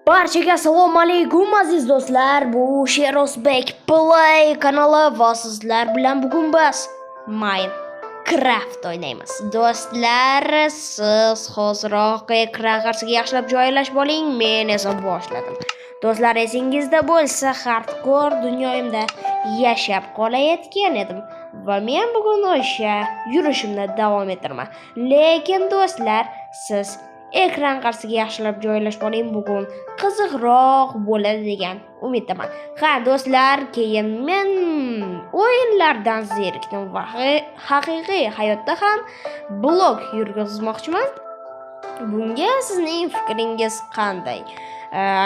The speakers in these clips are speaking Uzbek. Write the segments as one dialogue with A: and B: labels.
A: Barchaga assalomu alaykum aziz do'stlar. Bu Sherosbek Play kanali va sizlar bilan bugun biz Minecraft o'ynaymiz. Do'stlar, siz hoziroq ekran qarshisiga yaxshilab joylashib oling. Men esa boshladim. Do'stlar, esingizda bo'lsa, hardcore dunyoyimda yashab qolayotgan edim va men bugun o'sha yurishimni davom ettiraman. Lekin do'stlar, siz ekran qarshisiga yaxshilab joylashib oling, bugun qiziqroq bo'ladi degan umiddaman. Ha do'stlar, keyin men o'yinlardan zerikdim va haqiqiy hayotda ham blog yurgizmoqchiman. Bunga sizning fikringiz qanday?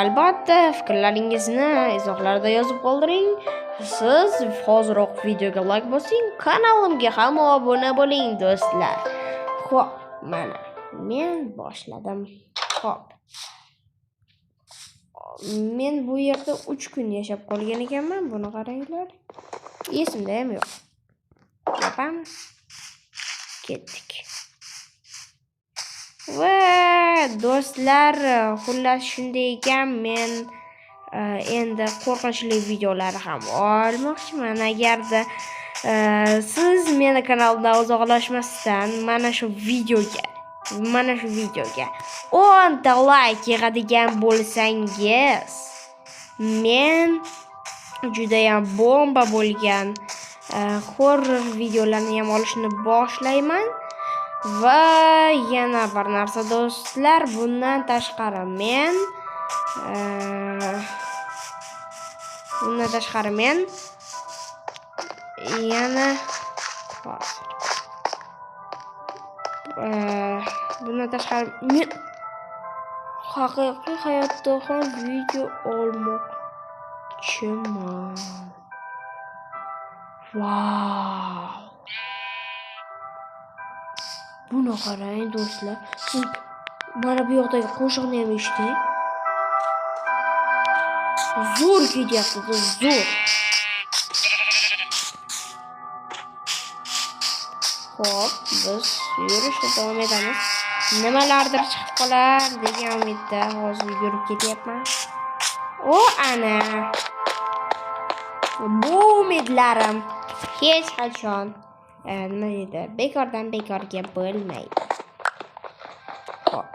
A: Albatta, fikrlaringizni izohlarda yozib qoldiring. Siz hoziroq videoga like bosing, kanalimga ham obuna bo'ling do'stlar. Xo'p, mana men boshladim. Xo'p. Men bu yerda 3 kun yashab qolgan ekanman. Buni qaranglar. Esimda ham yo'q. Yapamiz. Ketdik. Va do'stlar, xullas shunday ekan, men endi qo'rqinchli videolar ham olmoqchiman. Agarda siz meni kanaldan uzoqlashmasdan mana shu videoga 10 ta like yig'adigan bo'lsangiz, men juda ham bomba bo'lgan horror videolarni ham olishni boshlayman. Va yana bir narsa do'stlar, bundan tashqari men yana bundan tashqari men haqiqiy hayotda ham video olmoqchiman. Wow! Buni qarang do'stlar. Siz mana bu yoqdagi qo'shiqni ham eshiting. Zo'r ketyapti, zo'r. Xo'p, biz yurishga davom etamiz. Nimalardir chiqib qolar degan umidda hozir yurib ketyapman. O ana. Bu umidlarim hech qachon nima deydi, bekordan bekorga bo'lmaydi. Xo'p,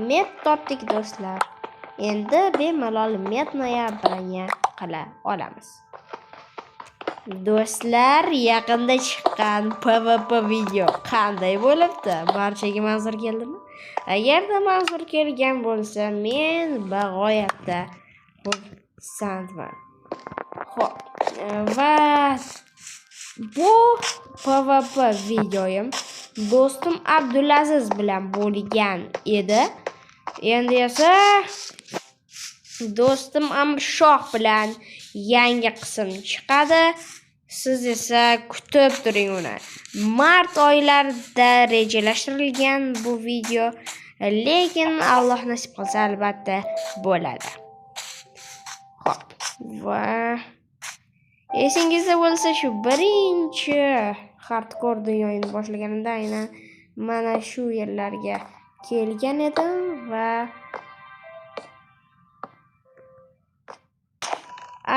A: met topdik do'stlar. Endi bemalol metnoya branya qila olamiz. Do'stlar, yaqinda chiqqan PvP video qanday bo'libdi? Barchaga manzur keldimi? Agarda manzur kelgan bo'lsa, men bag'oyatda xursandman. Xo'p, va bu PvP videoyim do'stim Abdulaziz bilan bo'lgan edi. Endi esa do'stim Amirshoh bilan yangi qism chiqadi. Siz esa kutib turing uni. Mart oylarida rejalashtirilgan bu video, lekin Alloh nasib qilsa albatta bo'ladi. Xo'p, va esingizda bo'lsa, shu birinchi hardcore dunyoyini boshlaganimda aynan mana shu yerlarga kelgan edim va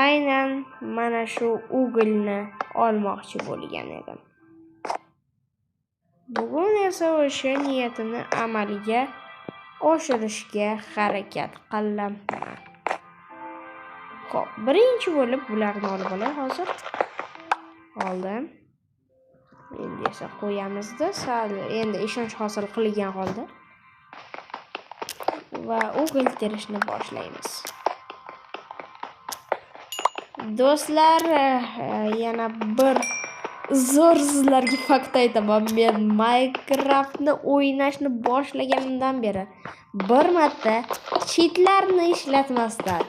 A: aynan mana shu uglni olmoqchi bo'lgan edim. Bugun esa o'sha niyatimni amalga oshirishga harakat qilaman. Xo'p, birinchi bo'lib bularni olib olay hozir. Oldim. Endi esa qo'yamizda, endi ishonch hosil qilgan holda va ugl terishni boshlaymiz. Do'stlar, yana bir zo'r sizlarga fakt aytaman. Men Minecraftni o'ynashni boshlaganimdan beri bir marta cheatlarni ishlatmasdan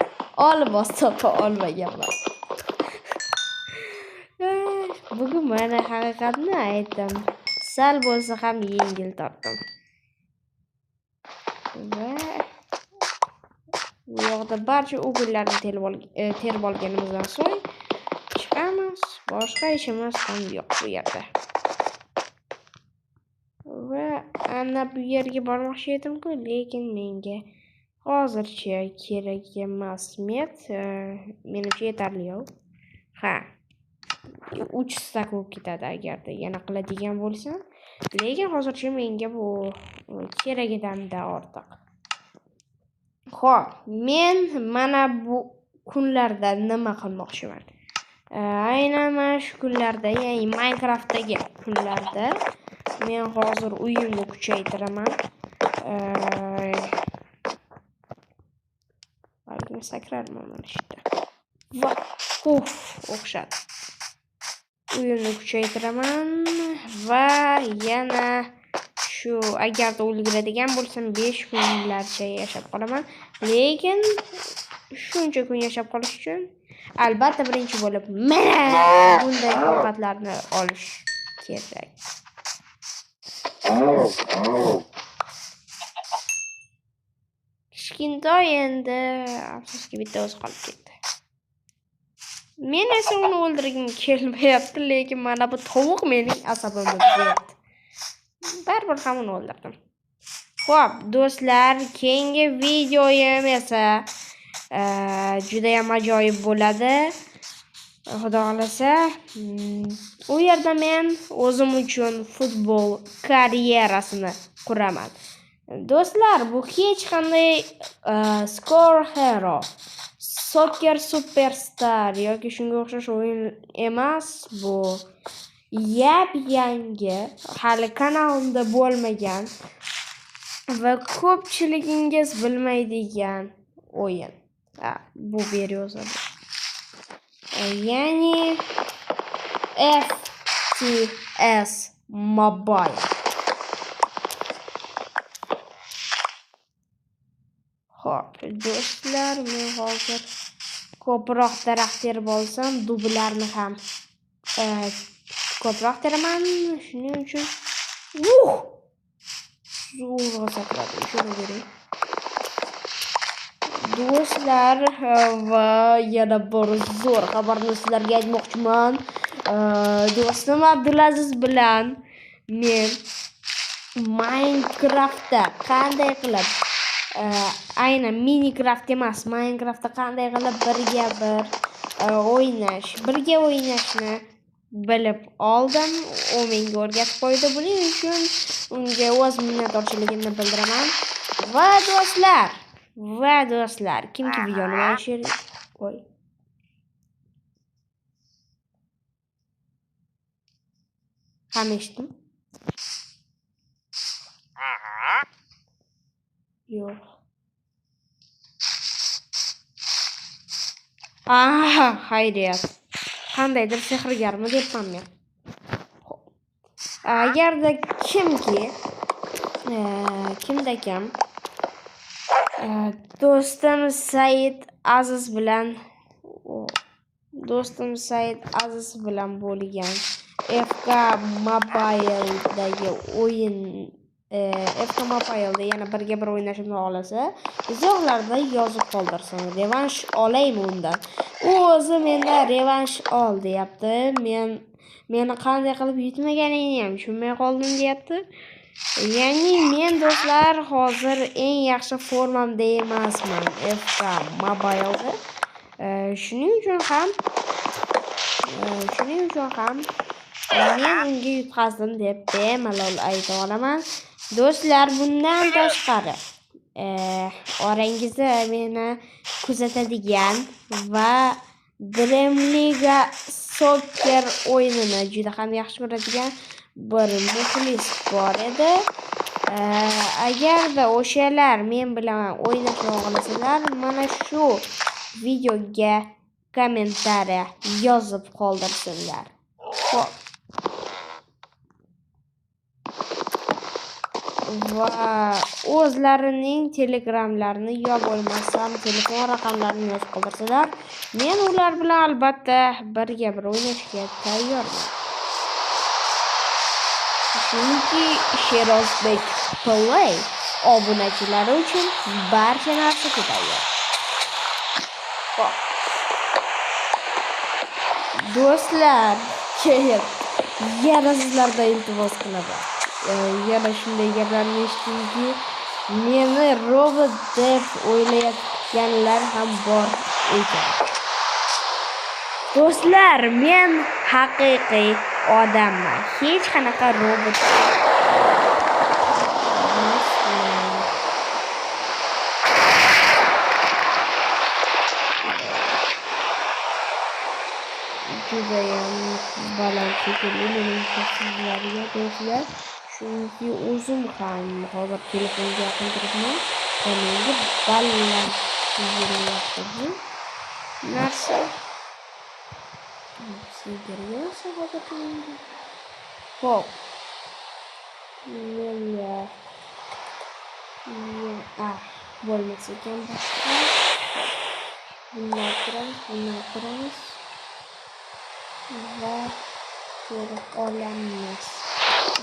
A: olmos topa olmaganman. Bugun mana haqiqatni aytdim. Sal bo'lsa ham yengil tortdim. Va bu yoqda barcha ugllarni terib olganimizdan so'ng chiqamiz. Boshqa ishimiz ham yo'q bu yerda. Va ana bu yerga bormoqchi edim-ku, lekin menga Hozircha kerak emas met. Menimcha yetarli yo'q. Ha. 3 stak bo'lib ketadi agarda yana qiladigan bo'lsam. Lekin hozircha menga bu keragidan-da ortiq. Xo'p, men mana bu kunlarda nima qilmoqchiman? Aynan mana shu kunlarda, ya'ni Minecraftdagi kunlarda men hozir uyimni kuchaytiraman. Balkim sakrarman mana shu yerda. Va o'xshadi. Uyimni kuchaytiraman va yana shu agarda ulguradigan bo'lsam 5 kunlarcha yashab qolaman. Lekin shuncha kun yashab qolish uchun albatta birinchi bo'lib mana bunday ovqatlarni olish kerak. Kichkintoy endi afsuski bitta o'zi qolib ketdi. Men esa uni o'ldirgim kelmayapti, lekin mana bu tovuq mening asabimni buzyapti. Baribir ham uni o'ldirdim. Xo'p, do'stlar, keyingi videoyim esa juda ham ajoyib bo'ladi. Xudo xolasa, u yerda men o'zim uchun futbol karyerasini quraman. Do'stlar, bu hech qanday Score Hero, Soccer Superstar yoki shunga o'xshash o'yin emas, bu yangi, hali kanalimda bo'lmagan va ko'pchiligingiz bilmaydigan o'yin. Bu beryozadi. Ya'ni FPS Mobile. Xo'p, do'stlar, men hozir ko'proq daraxt terib olsam, dublarni ham ko'proq teraman. Shuning uchun zo'rg'a sakradim, shuni ko'ring. Do'stlar, va yana bir zo'r xabarni sizlarga aytmoqchiman. Do'stim Abdulaziz bilan men Minecraftda qanday qilib aynan Minecraft emas, Minecraftda qanday qilib birga o'ynashni bilib oldim. U menga o'rgatib qo'ydi. Buning uchun unga o'z minnatdorchiligimni bildiraman. Va do'stlar, kimki videoni mana shu qo'y. Ham eshitdim? Yo'q. Hayriyat. Qandaydir sehrgarmi debman men. Agarda kimda-kim do'stim Said Aziz bilan bo'lgan FK Mobile'dagi o'yin FK Mobile'da yana birga bir o'ynashimni xohlasa, izohlarda yozib qoldirsin. Revansh olaymi undan. U o'zi mendan revansh ol deyapti. Meni qanday qilib yutmaganingni ham tushunmay qoldim deyapti. Ya'ni men do'stlar hozir eng yaxshi formamda emasman FK Mobile'da. Shuning uchun ham men unga yutqazdim deb bemalol ayta olaman. Do'stlar, bundan tashqari orangizda meni kuzatadigan va Dream Liga Soccer o'yinini juda ham yaxshi ko'radigan bir muxlis bor edi. Agarda o'shalar men bilan o'ynashni xohlasalar, mana shu videoga kommentariya yozib qoldirsinlar. Xo'p. Va o'zlarining telegramlarini yo bo'lmasam telefon raqamlarini yozib qoldirsalar, men ular bilan albatta birga bir o'ynashga tayyorman. Chunki Sherozbek Play obunachilari uchun barcha narsa tayyor. Do'stlar, yana sizlardan iltimos qilaman. Yana shunday gaplarni eshitdimki, Meni robot deb o'ylayotganlar ham bor ekan. Do'stlar, men haqiqiy odamman. Hech qanaqa robot emasman. Judayam baland shekilli menimcha sizlarga do'stlar. Chunki o'zim ham hozir telefonga yaqin turibman. Menga baland yurilyapti bu narsa. Sizlarga hozir hop. Bo'lmasa ekan boshqa. Bunday turamiz. Va ko'rib olamiz.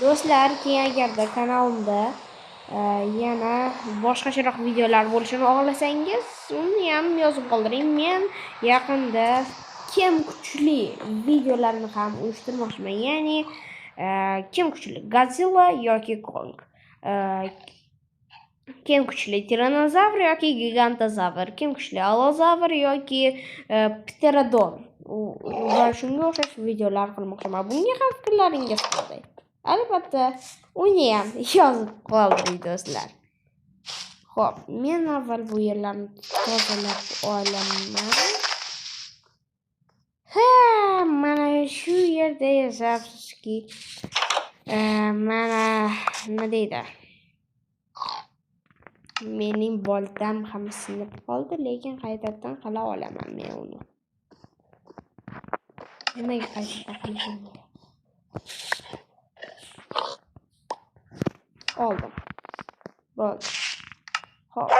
A: Do'stlar, keyin agarda kanalimda yana boshqacharoq videolar bo'lishini xohlasangiz, uni ham yozib qoldiring. Men yaqinda kim kuchli videolarni ham uyushtirmoqchiman. Ya'ni kim kuchli Godzilla yoki Kong. Kim kuchli tiranozavr yoki gigantozavr, kim kuchli alozavr yoki pterodon. Va shunga o'xshash videolar qilmoqchiman. Bunga ham fikrlaringiz qanday? Albatta, uni ham yozib qoldiring do'stlar. Xo'p, men avval bu yerlarni tozalab olaman. Mana shu yerda yozabsizki, mana nima deydi? Mening boltam ham sinib qoldi, lekin qaytadan qila olaman men uni. Nimaga qaytadan qilishim? Oldim. Bo'ldi. Xo'p.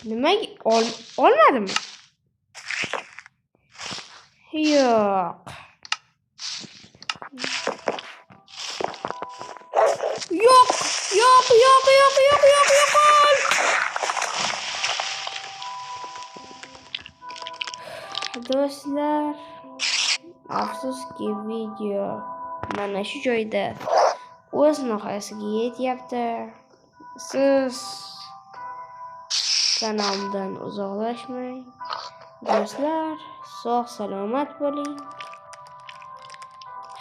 A: Nimaga olmadimmi? Yo'q. Do'stlar, afsuski video mana shu joyda o'z nihoyasiga yetyapti. Siz kanalimdan uzoqlashmang. Do'stlar, sog' salomat bo'ling.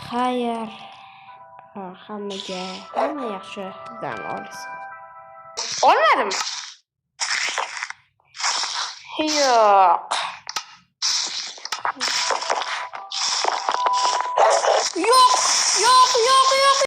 A: Xayr. Hamma yaxshi dam olsin. Olmadim. Yo'q.